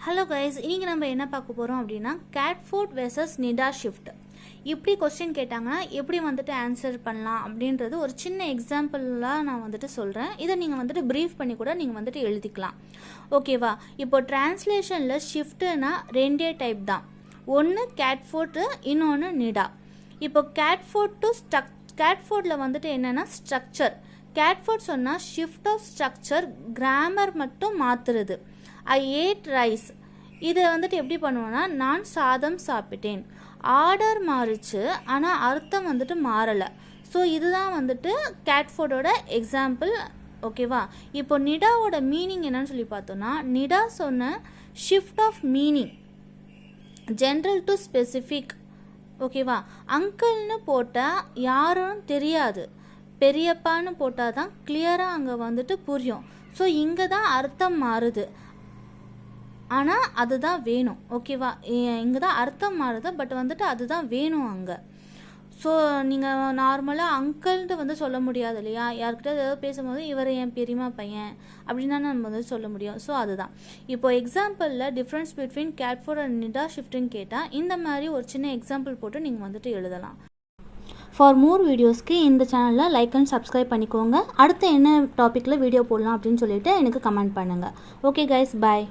Hello guys, இன்றைக்கி நம்ம என்ன பார்க்க போகிறோம் அப்படின்னா கேட்ஃபோர்ட் வெர்சஸ் நிடா ஷிஃப்ட். இப்படி கொஸ்டின் கேட்டாங்கன்னா எப்படி வந்துட்டு ஆன்சர் பண்ணலாம் அப்படின்றது ஒரு சின்ன எக்ஸாம்பிளாக நான் வந்துட்டு சொல்கிறேன். இதை நீங்கள் வந்துட்டு ப்ரீஃப் பண்ணி கூட நீங்கள் வந்துட்டு எழுதிக்கலாம். ஓகேவா? இப்போ டிரான்ஸ்லேஷனில் ஷிஃப்ட்டுனா ரெண்டே டைப் தான். ஒன்று கேட்ஃபோர்ட்டு, இன்னொன்று நிடா. இப்போ கேட்ஃபோர்ட்டில் வந்துட்டு என்னென்னா ஸ்ட்ரக்சர். கேட்ஃபோர்ட் சொன்னால் ஷிஃப்ட் ஆஃப் ஸ்ட்ரக்சர், கிராமர் மட்டும் மாற்றுறது. ஐ ஏட் ரைஸ், இதை வந்துட்டு எப்படி பண்ணுவோன்னா நான் சாதம் சாப்பிட்டேன். ஆர்டர் மாறிச்சு, ஆனால் அர்த்தம் வந்துட்டு மாறலை. ஸோ இதுதான் வந்துட்டு கேட்ஃபோர்டோட எக்ஸாம்பிள். ஓகேவா? இப்போ நிடாவோட மீனிங் என்னன்னு சொல்லி பார்த்தோன்னா, நிடா சொன்ன shift of meaning general to specific. ஓகேவா? அங்கிள்னு போட்டால் யாரும் தெரியாது, பெரியப்பான்னு போட்டால் தான் கிளியராக அங்கே வந்துட்டு புரியும். ஸோ இங்கே தான் அர்த்தம் மாறுது, ஆனால் அதுதான் வேணும். ஓகேவா? இங்கே தான் அர்த்தம் மாறுது, பட் வந்துட்டு அதுதான் வேணும் அங்கே. ஸோ நீங்கள் நார்மலாக அங்கிள்ன்ட்டு வந்து சொல்ல முடியாது இல்லையா? யார்கிட்ட ஏதாவது பேசும்போது இவர் என் பெரியமா பையன் அப்படின்னு தான் நம்ம வந்து சொல்ல முடியும். ஸோ அதுதான் இப்போ எக்ஸாம்பிளில் டிஃப்ரென்ஸ் பிட்வீன் கேட்ஃபோர்ட் அண்ட் நிடா ஷிஃப்ட்டுன்னு கேட்டால் இந்த மாதிரி ஒரு சின்ன எக்ஸாம்பிள் போட்டு நீங்கள் வந்துட்டு எழுதலாம். ஃபார் மோர் வீடியோஸ்க்கு இந்த சேனலில் லைக் அண்ட் சப்ஸ்கிரைப் பண்ணிக்கோங்க. அடுத்து என்ன டாப்பிக்கில் வீடியோ போடலாம் அப்படின்னு சொல்லிட்டு எனக்கு கமெண்ட் பண்ணுங்கள். ஓகே கைஸ், பாய்.